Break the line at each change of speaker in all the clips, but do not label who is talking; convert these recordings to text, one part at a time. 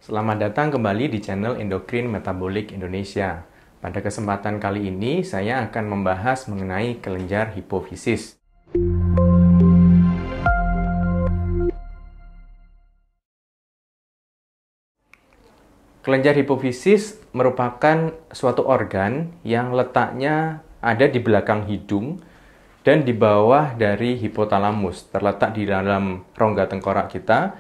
Selamat datang kembali di channel Endokrin Metabolik Indonesia. Pada kesempatan kali ini, saya akan membahas mengenai kelenjar hipofisis. Kelenjar hipofisis merupakan suatu organ yang letaknya ada di belakang hidung dan di bawah dari hipotalamus, terletak di dalam rongga tengkorak kita,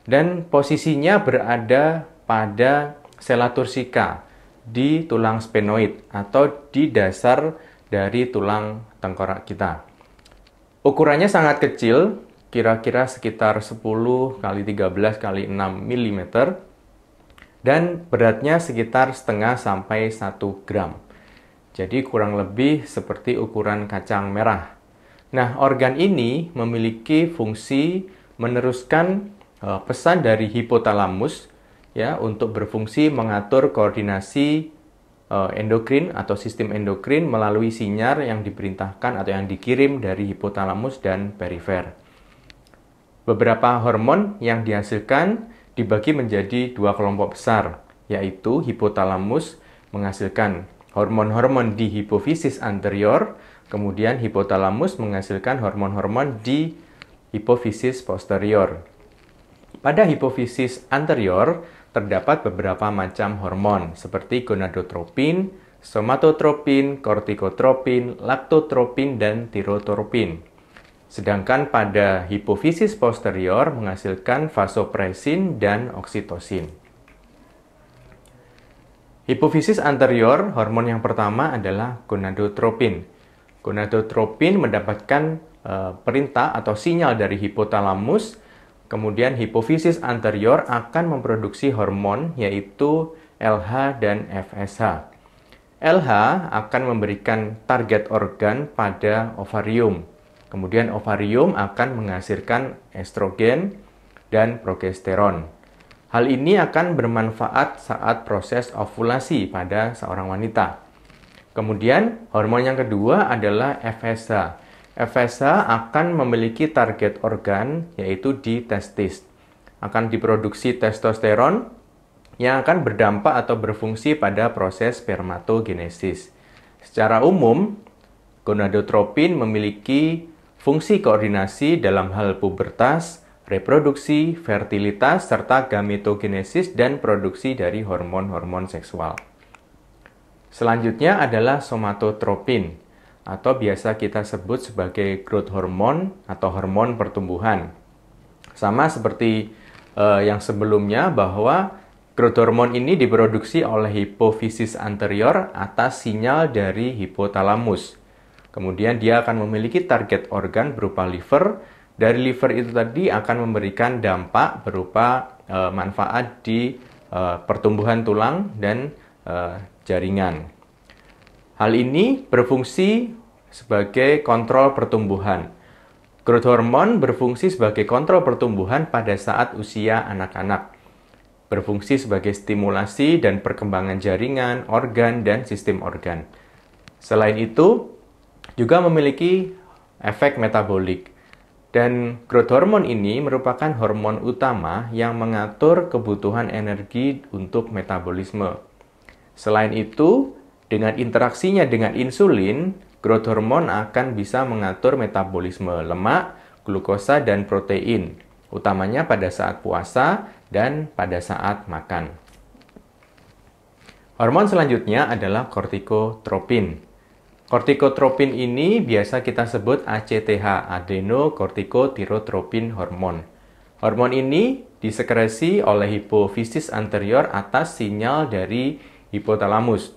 dan posisinya berada pada sela tursika di tulang sphenoid atau di dasar dari tulang tengkorak kita. Ukurannya sangat kecil, kira-kira sekitar 10 x 13 x 6 mm, dan beratnya sekitar setengah sampai 1 gram. Jadi kurang lebih seperti ukuran kacang merah. Nah, organ ini memiliki fungsi meneruskan pesan dari hipotalamus ya untuk berfungsi mengatur koordinasi endokrin atau sistem endokrin melalui sinyal yang diperintahkan atau yang dikirim dari hipotalamus dan perifer. Beberapa hormon yang dihasilkan dibagi menjadi dua kelompok besar, yaitu hipotalamus menghasilkan hormon-hormon di hipofisis anterior, kemudian hipotalamus menghasilkan hormon-hormon di hipofisis posterior. Pada hipofisis anterior terdapat beberapa macam hormon seperti gonadotropin, somatotropin, kortikotropin, laktotropin, dan tirotropin. Sedangkan pada hipofisis posterior menghasilkan vasopresin dan oksitosin. Hipofisis anterior, hormon yang pertama adalah gonadotropin. Gonadotropin mendapatkan perintah atau sinyal dari hipotalamus. Kemudian hipofisis anterior akan memproduksi hormon yaitu LH dan FSH. LH akan memberikan target organ pada ovarium. Kemudian ovarium akan menghasilkan estrogen dan progesteron. Hal ini akan bermanfaat saat proses ovulasi pada seorang wanita. Kemudian hormon yang kedua adalah FSH. FSH akan memiliki target organ yaitu di testis. Akan diproduksi testosteron yang akan berdampak atau berfungsi pada proses spermatogenesis. Secara umum, gonadotropin memiliki fungsi koordinasi dalam hal pubertas, reproduksi, fertilitas, serta gametogenesis dan produksi dari hormon-hormon seksual. Selanjutnya adalah somatotropin, atau biasa kita sebut sebagai growth hormone atau hormon pertumbuhan. Sama seperti yang sebelumnya bahwa growth hormone ini diproduksi oleh hipofisis anterior atas sinyal dari hipotalamus. Kemudian dia akan memiliki target organ berupa liver. Dari liver itu tadi akan memberikan dampak berupa manfaat di pertumbuhan tulang dan jaringan. Hal ini berfungsi sebagai kontrol pertumbuhan. Growth hormone berfungsi sebagai kontrol pertumbuhan pada saat usia anak-anak. Berfungsi sebagai stimulasi dan perkembangan jaringan, organ, dan sistem organ. Selain itu, juga memiliki efek metabolik. Dan growth hormone ini merupakan hormon utama yang mengatur kebutuhan energi untuk metabolisme. Selain itu, dengan interaksinya dengan insulin, growth hormone akan bisa mengatur metabolisme lemak, glukosa, dan protein, utamanya pada saat puasa dan pada saat makan. Hormon selanjutnya adalah kortikotropin. Kortikotropin ini biasa kita sebut ACTH, adrenokortikotirotropin hormon. Hormon ini disekresi oleh hipofisis anterior atas sinyal dari hipotalamus.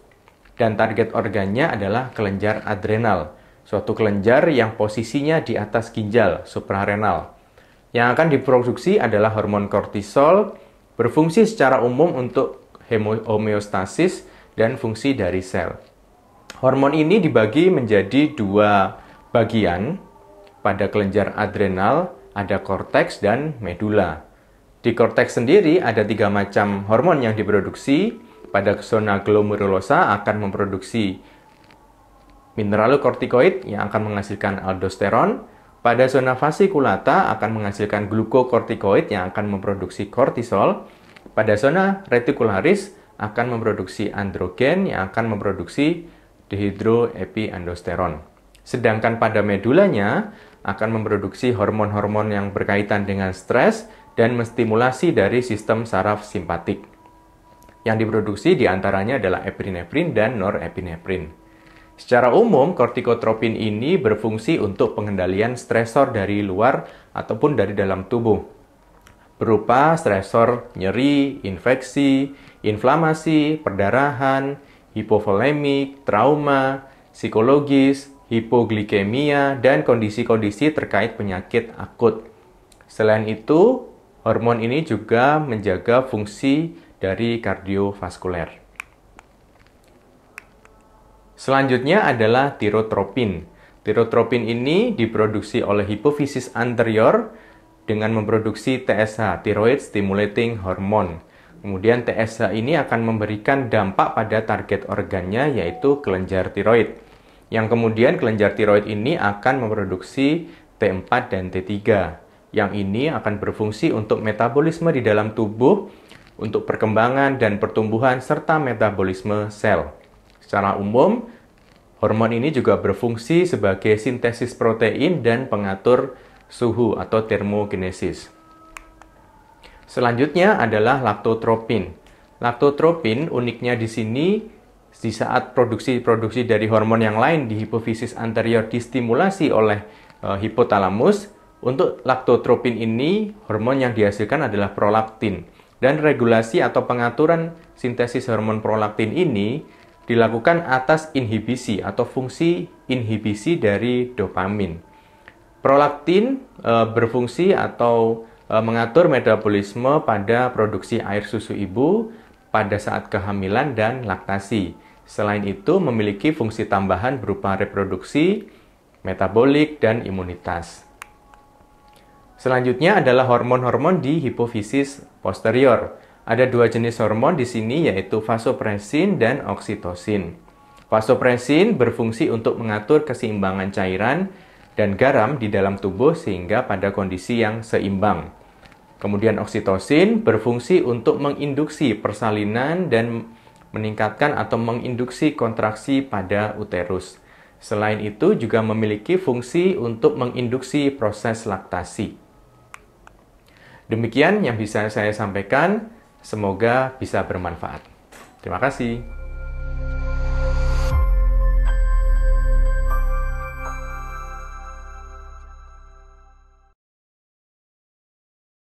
Dan target organnya adalah kelenjar adrenal, suatu kelenjar yang posisinya di atas ginjal, suprarenal. Yang akan diproduksi adalah hormon kortisol, berfungsi secara umum untuk homeostasis dan fungsi dari sel. Hormon ini dibagi menjadi dua bagian. Pada kelenjar adrenal ada korteks dan medula. Di korteks sendiri ada 3 macam hormon yang diproduksi. Pada zona glomerulosa akan memproduksi mineralokortikoid yang akan menghasilkan aldosteron. Pada zona fasciculata akan menghasilkan glukokortikoid yang akan memproduksi kortisol. Pada zona reticularis akan memproduksi androgen yang akan memproduksi dihidroepiandrosteron. Sedangkan pada medulanya akan memproduksi hormon-hormon yang berkaitan dengan stres dan menstimulasi dari sistem saraf simpatik. Yang diproduksi diantaranya adalah epinefrin dan norepinefrin. Secara umum, kortikotropin ini berfungsi untuk pengendalian stresor dari luar ataupun dari dalam tubuh, berupa stresor nyeri, infeksi, inflamasi, perdarahan, hipovolemik, trauma, psikologis, hipoglikemia, dan kondisi-kondisi terkait penyakit akut. Selain itu, hormon ini juga menjaga fungsi dari kardiovaskuler. Selanjutnya adalah tirotropin. Tirotropin ini diproduksi oleh hipofisis anterior dengan memproduksi TSH, Thyroid Stimulating Hormone. Kemudian TSH ini akan memberikan dampak pada target organnya, yaitu kelenjar tiroid. Yang kemudian kelenjar tiroid ini akan memproduksi T4 dan T3. Yang ini akan berfungsi untuk metabolisme di dalam tubuh, untuk perkembangan dan pertumbuhan, serta metabolisme sel. Secara umum, hormon ini juga berfungsi sebagai sintesis protein dan pengatur suhu atau termogenesis. Selanjutnya adalah laktotropin. Laktotropin uniknya di sini, di saat produksi dari hormon yang lain di hipofisis anterior distimulasi oleh hipotalamus, untuk laktotropin ini hormon yang dihasilkan adalah prolaktin. Dan regulasi atau pengaturan sintesis hormon prolaktin ini dilakukan atas inhibisi atau fungsi inhibisi dari dopamin. Prolaktin berfungsi atau mengatur metabolisme pada produksi air susu ibu pada saat kehamilan dan laktasi. Selain itu, memiliki fungsi tambahan berupa reproduksi, metabolik, dan imunitas. Selanjutnya adalah hormon-hormon di hipofisis posterior. Ada dua jenis hormon di sini, yaitu vasopresin dan oksitosin. Vasopresin berfungsi untuk mengatur keseimbangan cairan dan garam di dalam tubuh sehingga pada kondisi yang seimbang. Kemudian oksitosin berfungsi untuk menginduksi persalinan dan meningkatkan atau menginduksi kontraksi pada uterus. Selain itu juga memiliki fungsi untuk menginduksi proses laktasi. Demikian yang bisa saya sampaikan, semoga bisa bermanfaat. Terima kasih.